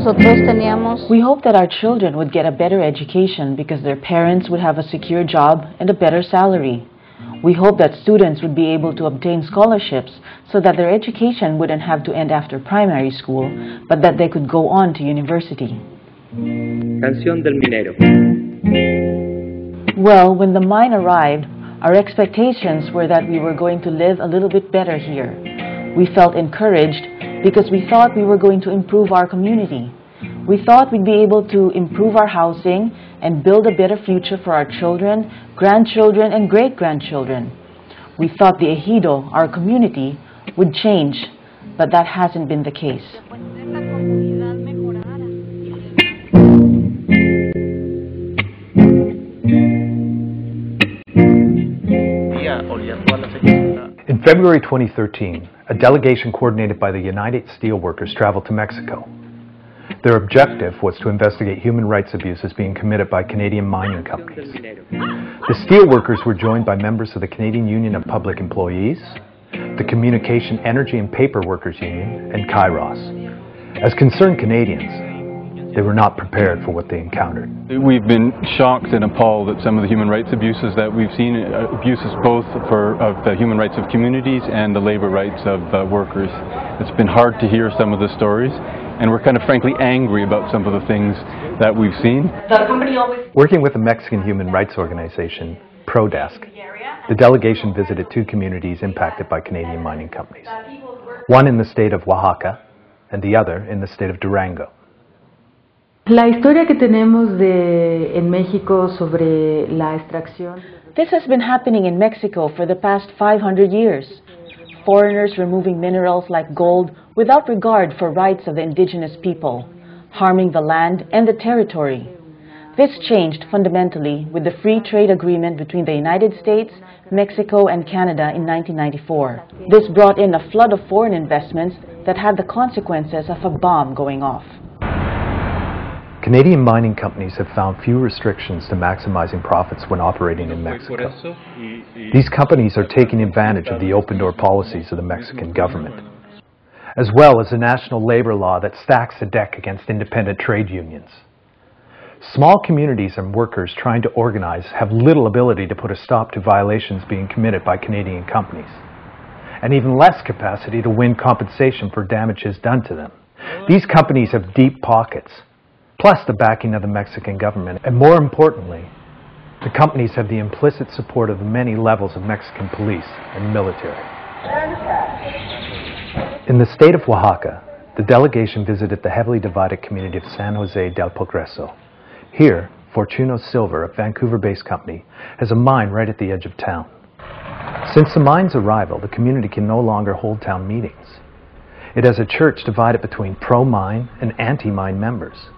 nosotros teníamos. We hoped that our children would get a better education because their parents would have a secure job and a better salary. We hoped that students would be able to obtain scholarships so that their education wouldn't have to end after primary school, but that they could go on to university. Canción del minero. Well, when the mine arrived, our expectations were that we were going to live a little bit better here. We felt encouraged because we thought we were going to improve our community. We thought we'd be able to improve our housing and build a better future for our children, grandchildren, and great-grandchildren. We thought the ejido, our community, would change, but that hasn't been the case. In February 2013, a delegation coordinated by the United Steelworkers traveled to Mexico. Their objective was to investigate human rights abuses being committed by Canadian mining companies. The Steelworkers were joined by members of the Canadian Union of Public Employees, the Communication, Energy and Paper Workers Union, and Kairos. As concerned Canadians, they were not prepared for what they encountered. We've been shocked and appalled at some of the human rights abuses that we've seen, abuses both of the human rights of communities and the labor rights of workers. It's been hard to hear some of the stories, and we're kind of frankly angry about some of the things that we've seen. Working with the Mexican human rights organization, ProDESC, the delegation visited two communities impacted by Canadian mining companies, one in the state of Oaxaca and the other in the state of Durango. La historia que tenemos en México sobre la extracción. This has been happening in Mexico for the past 500 years. Foreigners removing minerals like gold without regard for rights of the indigenous people, harming the land and the territory. This changed fundamentally with the free trade agreement between the United States, Mexico and Canada in 1994. This brought in a flood of foreign investments that had the consequences of a bomb going off. Canadian mining companies have found few restrictions to maximizing profits when operating in Mexico. These companies are taking advantage of the open-door policies of the Mexican government, as well as a national labor law that stacks the deck against independent trade unions. Small communities and workers trying to organize have little ability to put a stop to violations being committed by Canadian companies, and even less capacity to win compensation for damages done to them. These companies have deep pockets, plus the backing of the Mexican government, and more importantly, the companies have the implicit support of the many levels of Mexican police and military. In the state of Oaxaca, the delegation visited the heavily divided community of San Jose del Progreso. Here, Fortuno Silver, a Vancouver-based company, has a mine right at the edge of town. Since the mine's arrival, the community can no longer hold town meetings. It has a church divided between pro-mine and anti-mine members.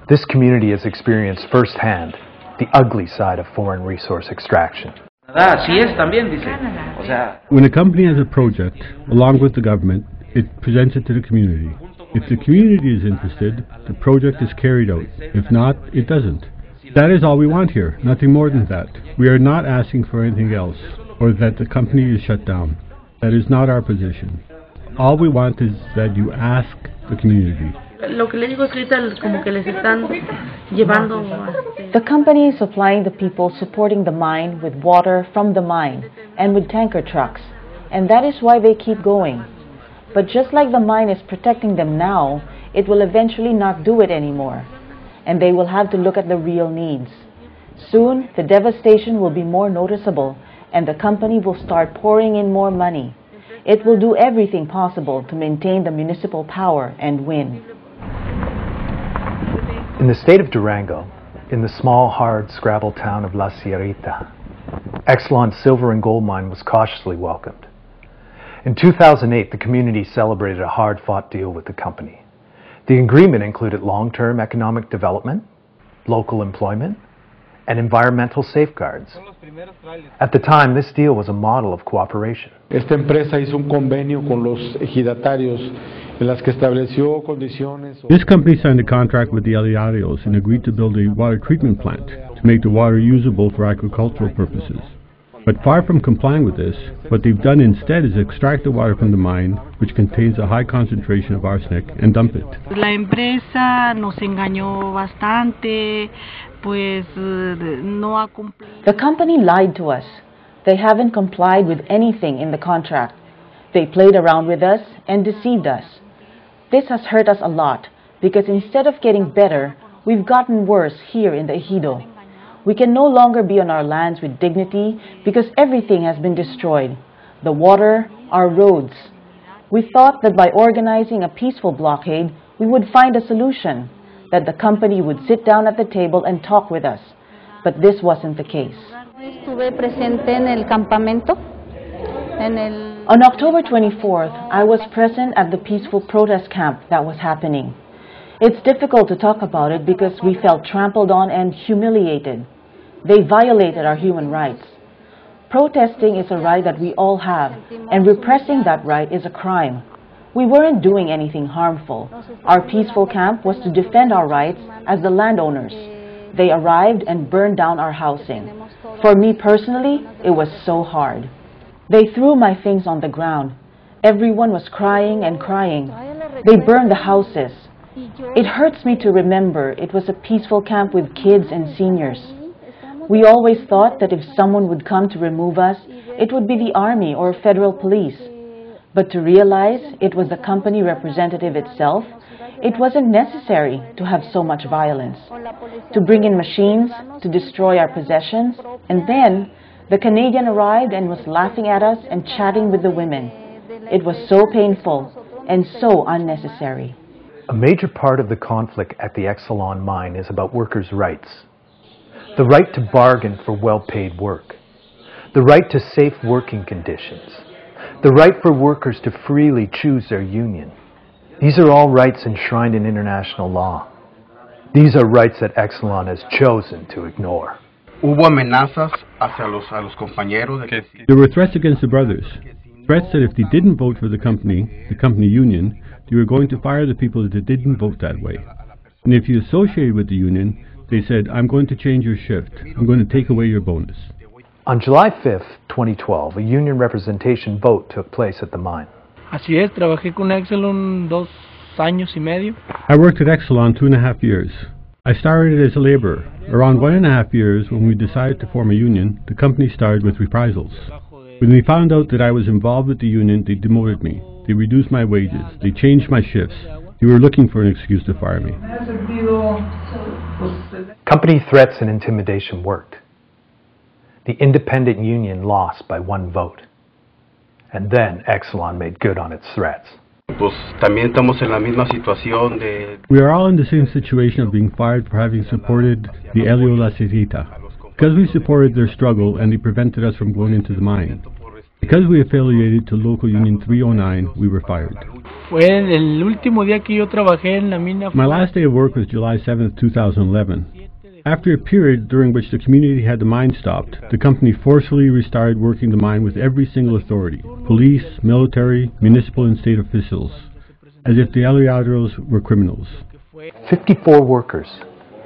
This community has experienced firsthand the ugly side of foreign resource extraction. When a company has a project, along with the government, it presents it to the community. If the community is interested, the project is carried out. If not, it doesn't. That is all we want here, nothing more than that. We are not asking for anything else, or that the company is shut down. That is not our position. All we want is that you ask the community. The company is supplying the people supporting the mine with water from the mine and with tanker trucks, and that is why they keep going. But just like the mine is protecting them now, it will eventually not do it anymore, and they will have to look at the real needs. Soon, the devastation will be more noticeable, and the company will start pouring in more money. It will do everything possible to maintain the municipal power and win. In the state of Durango, in the small, hard Scrabble town of La Sierrita, Exelon's silver and gold mine was cautiously welcomed. In 2008, the community celebrated a hard-fought deal with the company. The agreement included long-term economic development, local employment, and environmental safeguards. At the time, this deal was a model of cooperation. Esta empresa hizo un convenio con los ejidatarios en las que estableció condiciones. This company signed a contract with the ejidatarios and agreed to build a water treatment plant to make the water usable for agricultural purposes. But far from complying with this, what they've done instead is extract the water from the mine, which contains a high concentration of arsenic, and dump it. La empresa nos engañó bastante, pues no ha cumplido. The company lied to us. They haven't complied with anything in the contract. They played around with us and deceived us. This has hurt us a lot, because instead of getting better, we've gotten worse here in the ejido. We can no longer be on our lands with dignity because everything has been destroyed. The water, our roads. We thought that by organizing a peaceful blockade, we would find a solution, that the company would sit down at the table and talk with us. But this wasn't the case. On October 24th, I was present at the peaceful protest camp that was happening. It's difficult to talk about it because we felt trampled on and humiliated. They violated our human rights. Protesting is a right that we all have, and repressing that right is a crime. We weren't doing anything harmful. Our peaceful camp was to defend our rights as the landowners. They arrived and burned down our housing. For me personally, it was so hard. They threw my things on the ground. Everyone was crying and crying. They burned the houses. It hurts me to remember it was a peaceful camp with kids and seniors. We always thought that if someone would come to remove us, it would be the army or federal police. But to realize it was the company representative itself, it wasn't necessary to have so much violence. To bring in machines, to destroy our possessions, and then the Canadian arrived and was laughing at us and chatting with the women. It was so painful and so unnecessary. A major part of the conflict at the Exelon mine is about workers' rights. The right to bargain for well-paid work. The right to safe working conditions. The right for workers to freely choose their union. These are all rights enshrined in international law. These are rights that Exelon has chosen to ignore. Hubo amenazas hacia los compañeros de que There were threats against the brothers. Threats that if they didn't vote for the company union, they were going to fire the people that didn't vote that way. And if you associated with the union, they said, I'm going to change your shift. I'm going to take away your bonus. On July 5th, 2012, a union representation vote took place at the mine. Así es, trabajé con Exelon 2 años y medio. I worked at Exelon 2.5 years. I started as a laborer. Around 1.5 years, when we decided to form a union, the company started with reprisals. When they found out that I was involved with the union, they demoted me. They reduced my wages. They changed my shifts. They were looking for an excuse to fire me. Company threats and intimidation worked. The independent union lost by 1 vote. And then Exelon made good on its threats. pues también estamos en la misma situación de... We are all in the same situation of being fired for having supported the Elio La Cerita. Because we supported their struggle and they prevented us from going into the mine. Because we affiliated to Local Union 309, we were fired. Fue el último día que yo trabajé en la mina. My last day of work was July 7th, 2011. After a period during which the community had the mine stopped, the company forcefully restarted working the mine with every single authority, police, military, municipal and state officials, as if the aliados were criminals. 54 workers,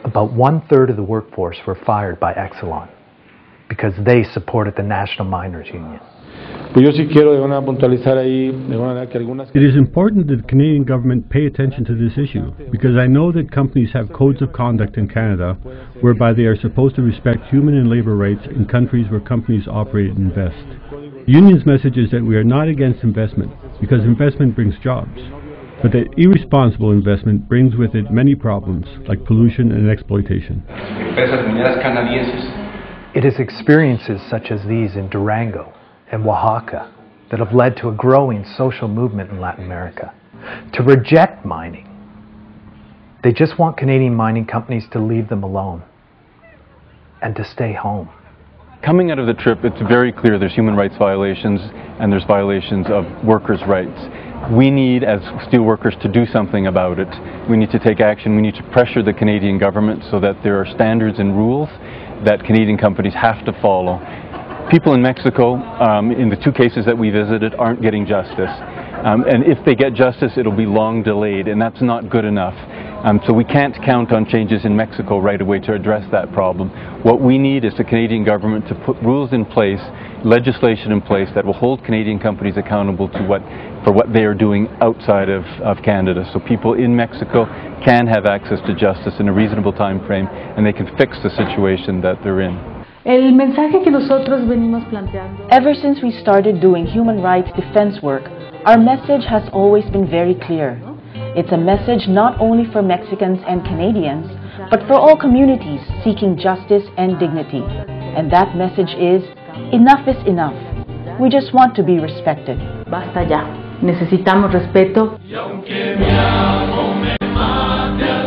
about 1/3 of the workforce, were fired by Exelon because they supported the National Miners Union. Pues yo sí quiero de una puntualizar ahí de una manera que algunas... It is important that the Canadian government pay attention to this issue, because I know that companies have codes of conduct in Canada whereby they are supposed to respect human and labor rights in countries where companies operate and invest. The union's message is that we are not against investment, because investment brings jobs, but that irresponsible investment brings with it many problems, like pollution and exploitation. It is experiences such as these in Durango and Oaxaca that have led to a growing social movement in Latin America to reject mining. They just want Canadian mining companies to leave them alone and to stay home. Coming out of the trip, it's very clear there's human rights violations and there's violations of workers' rights. We need, as steelworkers, to do something about it. We need to take action. We need to pressure the Canadian government so that there are standards and rules that Canadian companies have to follow. People in Mexico, in the 2 cases that we visited, aren't getting justice. And if they get justice, it'll be long delayed, and that's not good enough. So we can't count on changes in Mexico right away to address that problem. What we need is the Canadian government to put rules in place, legislation in place that will hold Canadian companies accountable to for what they are doing outside of Canada. So people in Mexico can have access to justice in a reasonable time frame, and they can fix the situation that they're in. El mensaje que nosotros venimos planteando. Ever since we started doing human rights defense work, our message has always been very clear. It's a message not only for Mexicans and Canadians, but for all communities seeking justice and dignity. And that message is, enough is enough. We just want to be respected. Basta ya. Necesitamos respeto. Y aunque mi amo me mate